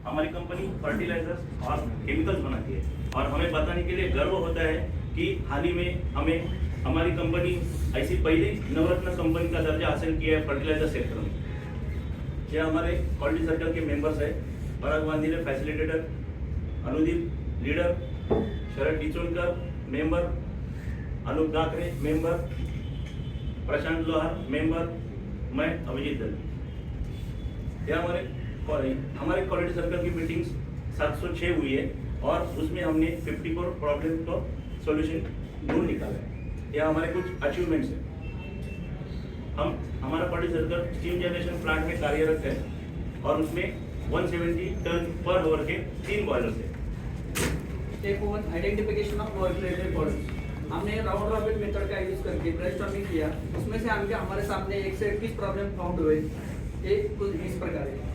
हमारी company fertilisers और chemicals बनाती है और हमें बताने के लिए गर्व होता है कि हाल ही में हमें हमारी कंपनी ऐसी पहली नवरत्न कंपनी का दर्जा हासिल किया है फर्टिलाइजर सेक्टर में। ये हमारे क्वालिटी सर्कल के मेंबर्स है, पराग वांदिले फैसिलिटेटर, अनुदीप लीडर, शरद टिचोलकर मेंबर, अनूप दाकरे मेंबर, प्रशांत लोहार मेंबर, मैं अभिजीत दल। यह हमारे क्वालिटी सर्कल की मीटिंग्स 706 हुई है और उसमें हमने 54 प्रॉब्लम को सॉल्यूशन ढूंढ निकाला है। यह हमारे कुछ अचीवमेंट्स हैं। हमारा quality circle steam generation plant में कार्यरत है और उसमें 170 टन पर आवर के 3 बॉयलर्स हैं। Step 1 identification of boil related products. हमने राउंड रॉबिन मेथड का यूज करके ब्रेनस्टॉर्मिंग किया, उसमें से हमारे सामने 1 से 21 प्रॉब्लम फाउंड हुए, एक कुछ इस प्रकार है।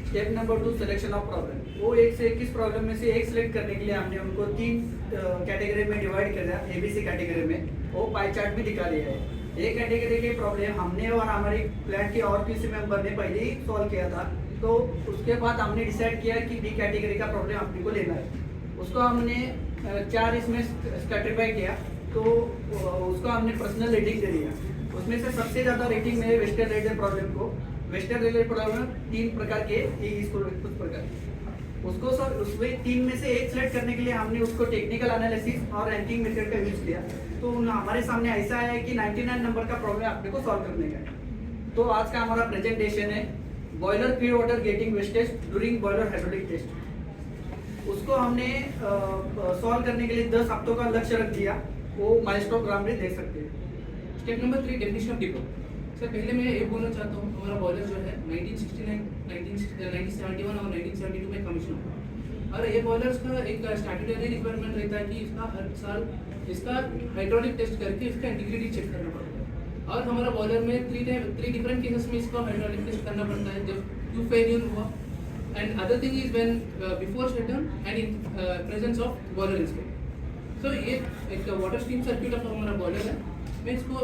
Step number 2 selection of problem. वो 1 से 21 प्रॉब्लम में से एक सिलेक्ट करने के लिए हमने उनको 3 कैटेगरी में डिवाइड किया, एबीसी कैटेगरी में। वो पाई चार्ट में दिखा दिया है। एक कैटेगरी के प्रॉब्लम हमने और हमारी प्लांट के और किसी मेंबर ने पहले ही सॉल्व किया था, तो उसके बाद हमने डिसाइड किया कि बी कैटेगरी का प्रॉब्लम अपने को लेना है। उसको हमने 4 इसमें स्ट्रैटिफाई किया, तो उसको हमने पर्सनल रेटिंग दे दिया। उसमें से सबसे ज़्यादा रेटिंग में वेस्टर्न रिलेटेड प्रॉब्लम को, वेस्टर्न रिलेटेड प्रॉब्लम 3 प्रकार के, इसको कुछ प्रकार उसको सर उसमें 3 में से एक सिलेक्ट करने के लिए हमने उसको टेक्निकल एनालिसिस और रैंकिंग मेथड का यूज किया। तो हमारे सामने ऐसा है कि 99 नंबर का प्रॉब्लम अपने को सॉल्व करने का है। तो आज का हमारा प्रेजेंटेशन है boiler feed water getting wastage during boiler hydraulic test. उसको हमने सॉल्व करने के लिए 10 हफ्तों का लक्ष्य रख दिया, वो माइलस्टोन में देख सकते हैं। Step number 3 definition of depot. Sir पहले मैं ये बोलना चाहता हूँ, हमारा बॉयलर जो है 1969, 1971 और 1972 में कमीशन हुआ और ये बॉयलर्स का एक स्टैट्यूटरी रिक्वायरमेंट रहता है कि इसका हर साल इसका हाइड्रोलिक टेस्ट करके इसका इंटीग्रिटी चेक करना पड़ता है। और हमारा बॉयलर में 3 डिफरेंट केसेस में इसका हाइड्रोलिक टेस्ट करना पड़ता है, जब ट्यूब फेलियर हुआ and other thing is when before shutdown and in presence of boiler inspector. So ये एक वाटर स्ट्रीम सर्किट ऑफ हमारा बॉयलर है। मैं इसको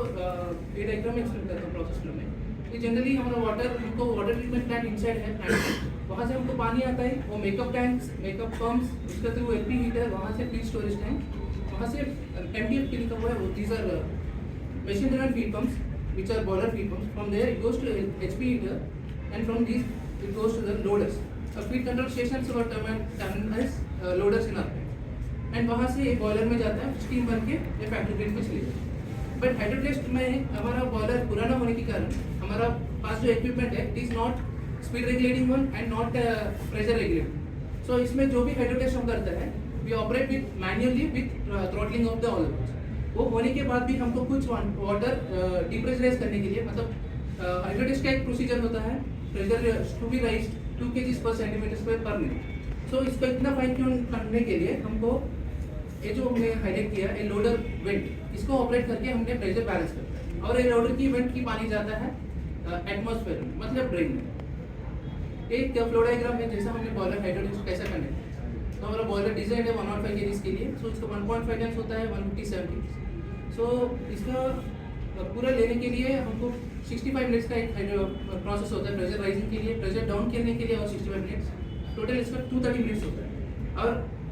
ये डायग्राम में एक्सप्लेन करता हूँ प्रोसेस में। ये जनरली हमारा हमको वाटर ट्रीटमेंट प्लांट इनसाइड है प्लांट, वहाँ से हमको पानी आता है, वो मेकअप टैंक्स, मेकअप पम्प्स, उसके थ्रू एलपी हीटर, वहाँ से फीड स्टोरेज टैंक, वहाँ से एमडीएफ के लिखा हुआ है, these are machine driven feed pumps which are boiler feed pumps. From there it goes to HP heater and from this it goes to the loaders. Feed control stations और terminals loaders in are and वहाँ से boiler में जाता है, steam बन के ये factory grade में चली जाती है। बट हाइड्रो टेस्ट में हमारा बॉयलर पुराना होने के कारण हमारा पास जो इक्विपमेंट है it is not speed regulating one and not pressure regulating. So इसमें जो भी हाइड्रो टेस्ट हम करते हैं we operate with manually with throttling of the all. वो होने के बाद भी हमको कुछ वाटर डिप्रेशराइज करने के लिए, मतलब हाइड्रो टेस्ट का एक प्रोसीजर होता है, pressure to be raise 2 kg per centimeter per minute। So इसको इतना फाइन ट्यून करने के लिए हमको ये जो हमने हाईलाइट किया ये लोडर वेंट, इसको ऑपरेट करके हमने प्रेशर बैलेंस करते हैं और ये लोडर की वेंट की पानी जाता है एटमॉस्फेयर में, मतलब ड्रेन में। एक फ्लो डायग्राम है जैसा हमने बॉयलर हाइड्रोलिक्स कैसा करने हैं। तो हमारा बॉयलर डिजाइन है 105 kg के लिए, सो इसका 1.5 टाइम्स होता है 157 kg। सो इसका पूरा लेने के लिए हमको 65 मिनट्स का एक प्रोसेस होता है प्रेशर राइजिंग के लिए, प्रेशर डाउन करने के लिए और 65 मिनट्स, टोटल इसका 230 मिनट्स होता है। और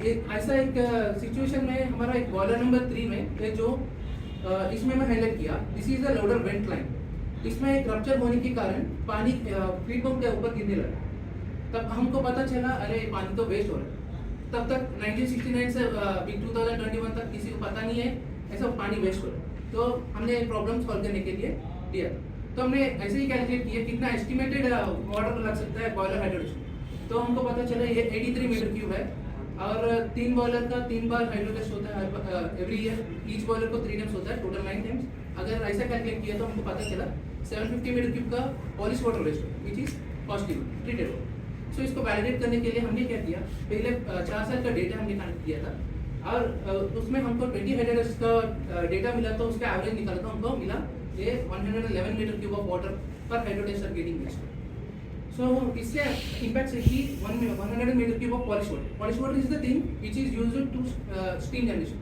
एक ऐसा एक सिचुएशन में हमारा एक बॉयलर नंबर 3 में है जो इसमें मैं हाईलाइट किया, this is the loader went line. इसमें एक रप्चर होने के कारण पानी फीड पंप के ऊपर गिरने लगा। तब हमको पता चला अरे पानी तो वेस्ट हो रहा है। तब तक 1969 से 2021 तक किसी को पता नहीं है ऐसा पानी वेस्ट हो रहा है। तो हमने प्रॉब्लम सॉल्व करने के लिए दिया, तो हमने ऐसे ही कैलकुलेट किया कितना एस्टिमेटेड वाटर लग सकता है बॉयलर हाइड्रोलिक्स। तो हमको पता चला ये 83 मीटर क्यूब है और 3 बॉयलर का 3 बार हाइड्रो टेस्ट होता है एवरी ईयर। ईच बॉयलर को 3 टाइम्स होता है, टोटल 9 टाइम्स। अगर ऐसा कैलकुलेट किया तो हमको पता चला 750 मीटर क्यूब का polish water waste which is positive treated water. So इसको वैलिडेट करने के लिए हमने क्या किया, पहले 4 साल का डेटा हमने कलेक्ट किया था और उसमें हमको 20 हाइड्रोलिक्स का डेटा मिला, तो उसका एवरेज निकाला तो हमको मिला ये 111 metre cube of water per hydro test are getting waste. So इससे इम्पैक्ट है कि 100 metre cube of polish water. Polish water is the thing which is used to steam generation,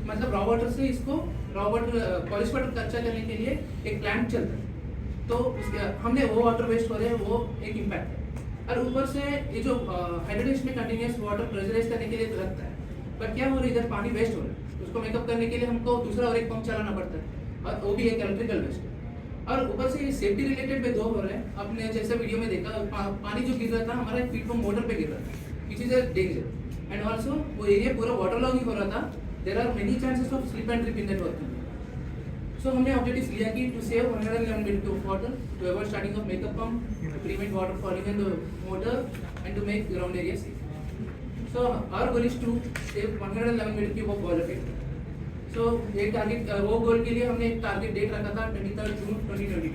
मतलब रॉ वाटर से इसको रॉ वाटर पॉलिश वाटर कच्चा करने के लिए एक प्लांट चलता है। तो हमने वो वाटर वेस्ट हो रहे हैं, वो एक इम्पैक्ट है। और ऊपर से ये जो हाइड्रोलिक्स में कंटिन्यूस वाटर प्रेशराइज करने के लिए तो लगता है, पर क्या हो रहा है इधर पानी वेस्ट हो रहा है, उसको मेकअप करने के लिए हमको दूसरा और एक पंप चलाना पड़ता है और वो भी एक इलेक्ट्रिकल वेस्ट। और ऊपर से ये सेफ्टी रिलेटेड पे 2 हो रहे हैं। आपने जैसे वीडियो में देखा पानी जो गिर रहा था हमारा फीट पंप मोटर पे गिर रहा था, which is a danger. And also वो एरिया पूरा वाटर लॉग ही हो रहा था, there are many chances of slip and trip in that work. So हमने ऑब्जेक्टिव लिया कि to save 111 litre of water, to avoid starting of makeup pump, to prevent water falling in the motor and to make ground area safe. So our goal is to save 111 meter cube of boiler feed. So ये target वो गोल के लिए हमने एक target date रखा था 23 जून 2022।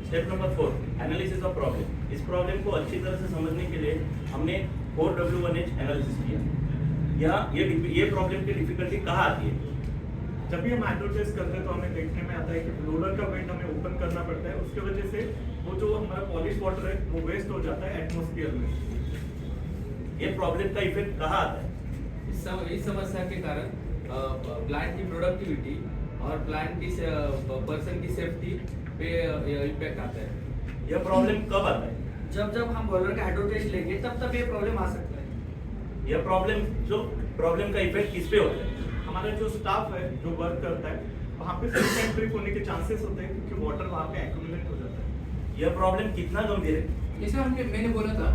Step number 4, analysis of problem. इस problem को अच्छी तरह से समझने के लिए हमने 4W1H एनालिसिस किया। यहाँ ये प्रॉब्लम की डिफिकल्टी कहाँ आती है? जब भी हम हाइड्रो टेस्ट करते हैं तो हमें देखने में आता है कि लोडर का वेंट हमें ओपन करना पड़ता है, उसके वजह से वो जो हमारा पॉलिश वाटर है वो वेस्ट हो जाता है एटमॉस्फेयर में। ये प्रॉब्लम का इफेक्ट कहाँ आता है? इस समस्या के कारण प्लांट की प्रोडक्टिविटी और प्लांट की पर्सन की सेफ्टी पे इम्पैक्ट आता है। यह प्रॉब्लम कब आता है? जब हम बॉयलर का हाइड्रो टेस्ट लेंगे तब ये प्रॉब्लम आ सकता है। यह प्रॉब्लम का इफेक्ट किस पे होता है? हमारा जो स्टाफ है जो वर्क करता है वहाँ पे स्लिप एंड ट्रिप होने के चांसेस होते हैं क्योंकि वाटर वहाँ पे एक्यूमुलेट हो जाता है। यह प्रॉब्लम कितना गंभीर है? जैसे मैंने बोला था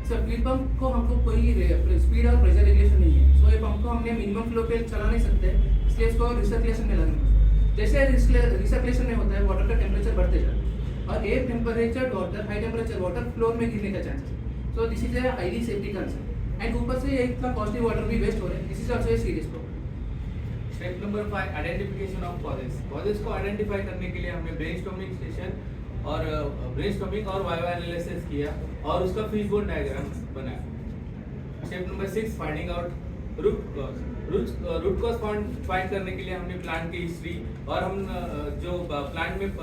सर, फीड पंप को हमको कोई स्पीड और प्रेशर रेगुलेशन नहीं है, सो ये पंप को हमने मिनिमम फ्लो पे चला नहीं सकते, इसलिए इसको रिसर्कुलेशन में लगाना। जैसे रिसर्कुलेशन में होता है वाटर का टेम्परेचर बढ़ते जाता है और air temperature water high temperature water floor में गिरने का चांस है, so this is a highly safety concern. And ऊपर से इतना कॉस्टली वाटर भी वेस्ट हो रहा है, this is also a serious problem. Step number 5, identification of causes को आइडेंटिफाई करने के लिए हमने ब्रेनस्टॉर्मिंग सेशन और ब्रेनस्टॉर्मिंग और वाइवा एनालिसिस किया और उसका फीडबैक डायग्राम बनाया। Step number 6, finding out root cause find करने के लिए हमने प्लांट की हिस्ट्री और हम जो प्लांट में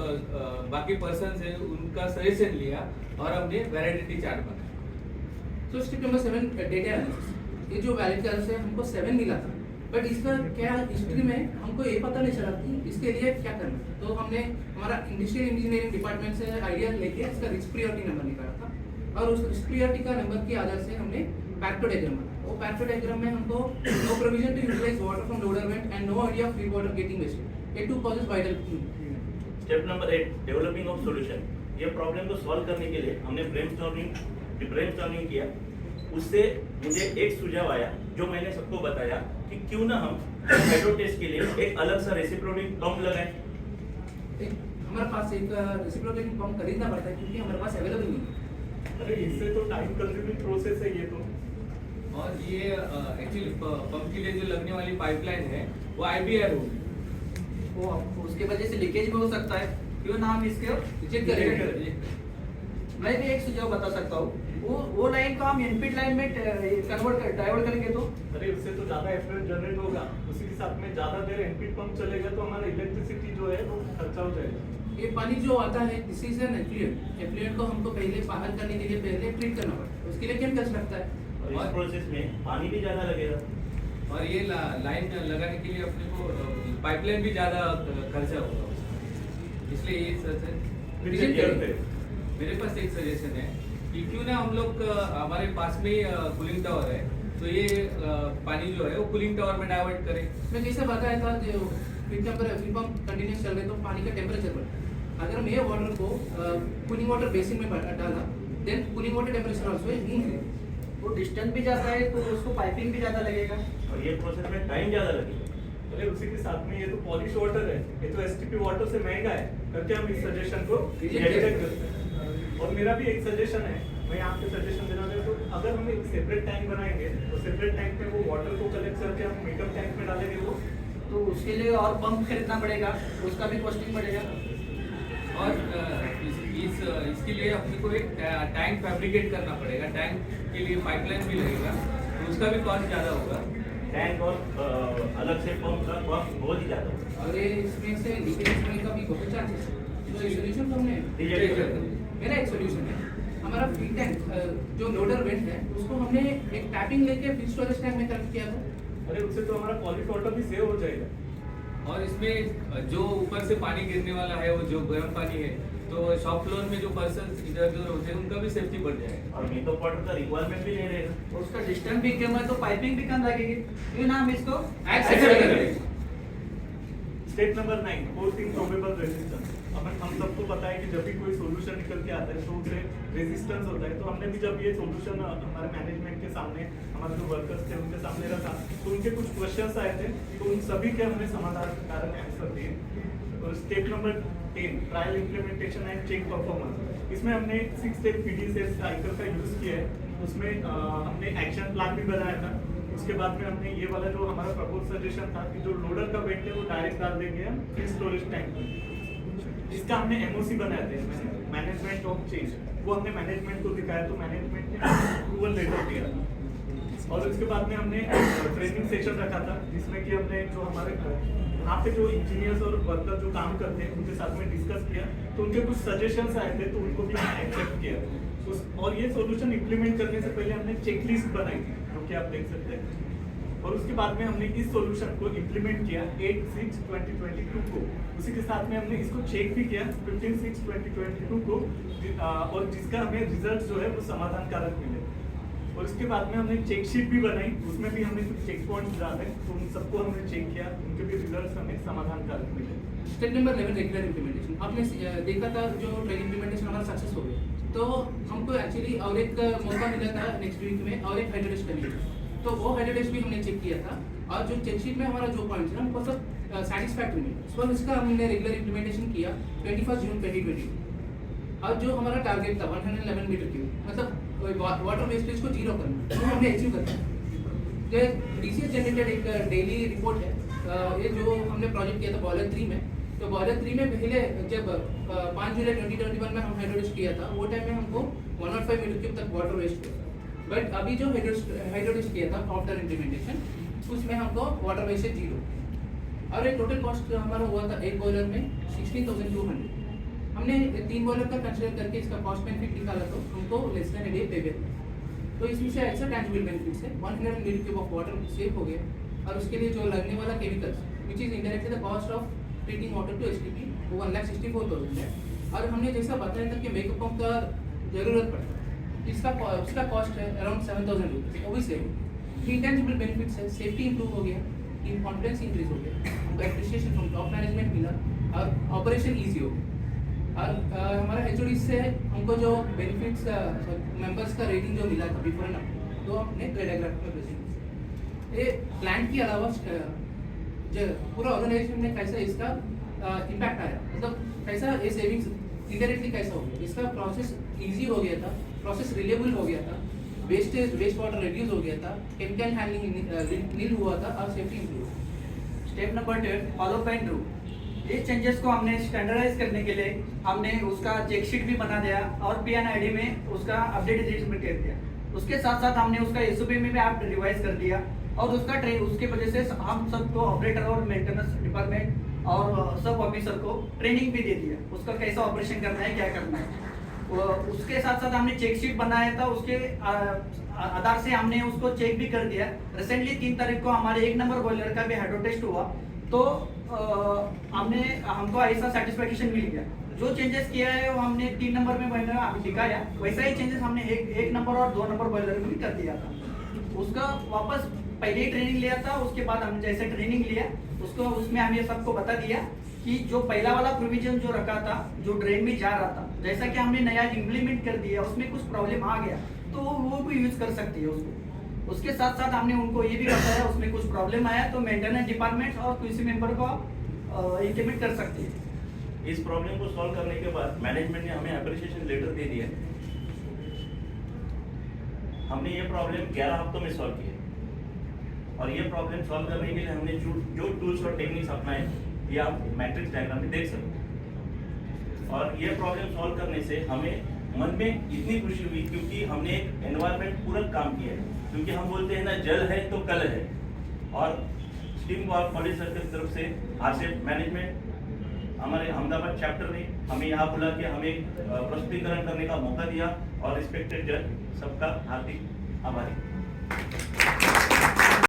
बाकी पर्सन्स हैं उनका सजेशन लिया और हमने वैलिडिटी चार्ट बनाया। So step number 7, data analysis. ये जो वैलिड से हमको 7 मिला था, बट इसका क्या हिस्ट्री में हमको ये पता नहीं चला कि इसके लिए क्या करना है। तो हमने हमारा इंडस्ट्रियल इंजीनियरिंग डिपार्टमेंट से आइडिया लेके इसका रिस्क प्रियोरिटी नंबर निकाला था और उस रिस्क प्रियोरिटी का नंबर के आधार से हमने पैक्टो डायग्राम बनाया। वो पैक्टो डायग्राम में हमको no provision to utilise water from loader vent and no idea of feed water getting wasted, ये 2 causes vital. Step number 8, developing of solution. ये प्रॉब्लम को सॉल्व करने के लिए हमने ब्रेनस्टॉर्मिंग किया। उससे मुझे एक सुझाव आया जो मैंने सबको बताया कि क्यों ना हम हाइड्रो टेस्ट के लिए एक अलग सा रेसिप्रोकेटिंग पंप लगाएं। हमारे पास एक रेसिप्रोकेटिंग पंप खरीदना पड़ता है क्योंकि हमारे पास अवेलेबल नहीं है। अरे इससे तो टाइम कंज्यूमिंग प्रोसेस है ये तो। और ये एक्चुअली पंप के लिए जो लगने वाली पाइपलाइन है वो IBR होगी, वो उसके वजह से लीकेज भी हो सकता है, क्यों ना हम इसके चेक करेंगे। मैं भी एक सुझाव बता सकता हूँ, वो लाइन को हम इनपुट लाइन में डाइवर्ट करेंगे तो अरे उससे तो ज्यादा एफएफ जनरेट होगा, उसी के साथ में ज्यादा देर एनपीट पंप चलेगा तो हमारा इलेक्ट्रिसिटी जो है वो खर्चा हो जाएगा। ये पानी जो आता है this is an effluent. Effluent को हमको पहले बाहर करने के लिए पहले ट्रीट करना पड़ता है, उसके लिए केमिकल्स लगता है और इस प्रोसेस में पानी भी ज़्यादा लगेगा और ये लाइन लगाने के लिए अपने को पाइपलाइन भी ज़्यादा खर्चा होगा, इसलिए ये सजेशन मेरे पास एक सजेशन है कि क्यों ना हम लोग हमारे पास में कूलिंग टावर है तो ये पानी जो है वो कूलिंग टावर में डाइवर्ट करें। मैं जैसे बताया था जो फीड पंप कंटिन्यूस चल रहे तो पानी का टेम्परेचर बढ़ता है। अगर मैं वाटर को कूलिंग वाटर बेसिन में डाला then cooling water temperature also increase. वो डिस्टेंस भी ज़्यादा है तो उसको पाइपिंग भी ज़्यादा लगेगा और ये प्रोसेस में टाइम ज़्यादा लगेगा। अरे उसी के साथ में ये तो पॉलिश वाटर है, ये तो एसटीपी वाटर से महंगा है, करके हम इस सजेशन को रिजेक्ट करते हैं। और मेरा भी एक सजेशन है, मैं आपको सजेशन देना चाहता हूँ, तो अगर हम एक सेपरेट टैंक बनाएंगे तो सेपरेट टैंक में वो वाटर को कलेक्ट करके हम मेकअप टैंक में डालेंगे वो, तो उसके लिए और पंप खरीदना पड़ेगा, उसका भी कॉस्टिंग बढ़ेगा। और इसके लिए अपने को एक टैंक फैब्रिकेट करना पड़ेगा, टैंक के लिए पाइपलाइन भी लगेगा तो उसका भी कॉस्ट ज़्यादा होगा। टैंक और अलग से पंप का कॉस्ट बहुत ही ज़्यादा होगा। और ये इसमें से लीकेज होने का भी बहुत चांसेस है। तो ये सॉल्यूशन तो हमने रिजेक्ट कर दिया। मेरा एक सॉल्यूशन है, हमारा फीड टैंक जो लोडर वेंट है उसको हमने एक टैपिंग लेके फीड स्टोरेज टैंक में कनेक्ट किया था। अरे उससे तो हमारा पॉलिश वाटर भी सेव हो जाएगा। और इसमें जो ऊपर से पानी गिरने वाला है वो जो गर्म पानी है तो शॉप फ्लोर में जो पर्सन इधर उधर होते हैं उनका भी सेफ्टी बढ़ जाएगा। और मेकअप पाउडर का रिक्वायरमेंट भी नहीं रहेगा। और उसका डिस्टेंस भी कम है तो पाइपिंग भी कम लगेगी, ये ना हम इसको Accept करेंगे। Step number 9 fourth improbable resistance. हम सबको पता है कि जब भी कोई सॉल्यूशन निकल के आता है तो उसे रेजिस्टेंस होता है। तो हमने भी जब ये सॉल्यूशन हमारे मैनेजमेंट के सामने, हमारे जो वर्कर्स थे उनके सामने रखा, तो उनके कुछ क्वेश्चंस आए थे, तो उन सभी के हमने समाधान कारक आंसर दिए। और step number 10 trial implementation and check performance. इसमें हमने 6 स्टेप PDCS साइकिल का यूज किया है। उसमें हमने एक्शन प्लान भी बनाया था। उसके बाद में हमने ये वाला जो हमारा प्रपोज सजेशन था कि जो लोडर का वेट है वो डायरेक्ट डाल देंगे हम फ्री स्टोरेज टैंक में, जिसका हमने MOC बनाया था, मैनेजमेंट ऑफ चेंज। वो हमने मैनेजमेंट को दिखाया तो मैनेजमेंट ने अप्रूवल लेटर दिया। और उसके बाद में हमने ट्रेनिंग सेशन रखा था, जिसमें कि हमने जो हमारे यहाँ पे जो इंजीनियर्स और वर्कर जो काम करते हैं उनके साथ में डिस्कस किया, तो उनके कुछ सजेशंस आए थे तो उनको भी हमने एक्सेप्ट किया। और ये सॉल्यूशन इम्प्लीमेंट करने से पहले हमने चेकलिस्ट बनाई थी, जो कि आप देख सकते हैं। और उसके बाद में हमने इस सॉल्यूशन को इम्प्लीमेंट किया 8/6/2022 को। उसी के साथ में हमने इसको चेक भी किया 15/6/2022 को, और जिसका हमें रिजल्ट जो है वो समाधान कारक मिले। और उसके बाद में हमने चेक शीट भी बनाई, उसमें भी हमने कुछ चेक पॉइंट्स डाले, तो उन सबको हमने चेक किया, उनके भी रिजल्ट हमें समाधान कारक मिले। Step number 11 regular implementation. आपने देखा था जो ट्रेनिंग इम्प्लीमेंटेशन हमारा सक्सेस हो गया, तो हमको एक्चुअली और एक मौका मिला था नेक्स्ट वीक में और एक हाइड्रो टेस्ट करने का। तो वो हाइड्रो टेस्ट भी हमने चेक किया था, और जो चेक शीट में हमारा जो पॉइंट्स है हमको सब सेटिस्फैक्टरी मिले। सो इसका हमने रेगुलर इम्प्लीमेंटेशन किया 21 जून 2020। और जो हमारा टारगेट था 111 मीटर क्यूब, मतलब वाटर वेस्टेज को जीरो करना, वो हमने अचीव कर दिया। DCS जनरेटेड एक डेली रिपोर्ट है, ये जो हमने प्रोजेक्ट किया था बॉयलर 3 में। तो बॉयलर 3 में पहले जब 5 जुलाई 2021 में हम हाइड्रो टेस्ट किया था, वो टाइम में हमको 105 मीटर क्यूब तक वाटर वेस्ट हुआ था। बट अभी जो हाइड्रो टेस्ट किया था आफ्टर इम्प्लीमेंटेशन, उसमें हमको वाटर वेस्टेज जीरो। और एक टोटल कॉस्ट हमारा हुआ था एक बॉयलर में 16,200। हमने 3 बॉयलर का कंसिडर करके इसका कॉस्ट बेनिफिट निकाला तो हमको लेस देन डे पे गया। तो इसमें से ऐसा टैंजिबल बेनिफिट्स है 100 metre cube of water save हो गया, और उसके लिए जो लगने वाला chemicals which is indirectly the cost of treating water to STP वो 1,64,000 है। और हमने जैसा बताया था कि मेकअप पंप का जरूरत पड़ता है, इसका कॉस्ट है अराउंड 7,000 रुपीज़, वो भी सेव। इंटेंजिबल बेनिफिट्स है, सेफ्टी इंप्रूव हो गया, इन कॉन्फिडेंस इंक्रीज हो गया, हमको एप्रिसिएशन फ्रॉम टॉप मैनेजमेंट मिला, और ऑपरेशन ईजी हो गया। और हमारा HOD से हमको जो बेनिफिट्स मेंबर्स का रेटिंग जो मिला था बिफोर एंड आफ्टर, तो हमने डायग्राफ में प्रेजेंट किया। ये प्लांट के अलावा जो पूरा ऑर्गेनाइजेशन में कैसा इसका इम्पैक्ट आया, मतलब कैसा ये सेविंग्स इंडायरेक्टली कैसा हो गया, इसका प्रोसेस इजी हो गया था, प्रोसेस रिलेबल हो गया था, वेस्ट वाटर रिड्यूस हो गया था, केमिकल हैंडलिंग नील हुआ था, और safety improve. Step number 10 follow and Drew. ये चेंजेस को हमने स्टैंडर्डाइज करने के लिए हमने उसका चेक शीट भी बना दिया और PNID में उसका अपडेटेड कर दिया। उसके साथ साथ हमने उसका SOP में भी आप रिवाइज कर दिया, और उसके वजह से हम सबको ऑपरेटर और मेंटेनेंस डिपार्टमेंट और सब ऑफिसर को ट्रेनिंग भी दे दिया, उसका कैसा ऑपरेशन करना है, क्या करना है। उसके साथ साथ हमने चेक शीट बनाया था, उसके आधार से हमने उसको चेक भी कर दिया। रिसेंटली 3 तारीख को हमारे 1 नंबर बॉयलर का भी हाइड्रो टेस्ट हुआ, तो हमको ऐसा सेटिस्फेक्शन मिल गया। जो चेंजेस किया है वो हमने 3 नंबर में मैंने अभी दिखाया, वैसा ही चेंजेस हमने एक नंबर और 2 नंबर बॉयलर में भी कर दिया था। उसका वापस पहले ही ट्रेनिंग लिया था, उसके बाद हमने जैसे ट्रेनिंग लिया उसमें हम ये सबको बता दिया कि जो पहला वाला प्रोविजन जो रखा था, जो ड्रेन में जा रहा था, जैसा कि हमने नया इम्प्लीमेंट कर दिया, उसमें कुछ प्रॉब्लम आ गया तो वो भी यूज कर सकती है उसको। उसके साथ साथ हमने उनको ये भी बताया उसमें कुछ प्रॉब्लम आया तो मेंटेनेंस डिपार्टमेंट और QC मेंबर को इंटीमेट कर सकती है। इस प्रॉब्लम को सॉल्व करने के बाद मैनेजमेंट ने हमें एप्रिसिएशन लेटर दे दिया। हमने ये प्रॉब्लम 11 हफ्तों में सॉल्व किया, और ये प्रॉब्लम सॉल्व करने के लिए हमने जो टूल्स और टेक्निक्स अपनाए ये आप मैट्रिक्स डायग्राम में देख सकते हैं। और ये प्रॉब्लम सॉल्व करने से हमें मन में इतनी खुशी हुई क्योंकि हमने एक एनवायरनमेंट पूरक काम किया है, क्योंकि हम बोलते हैं ना जल है तो कल है। और स्टीम कॉलेज सर की तरफ से RCF मैनेजमेंट हमारे अहमदाबाद चैप्टर ने हमें यहाँ बुला के हमें प्रस्तुतिकरण करने का मौका दिया, और रिस्पेक्टेड जज सबका हार्दिक आभारी।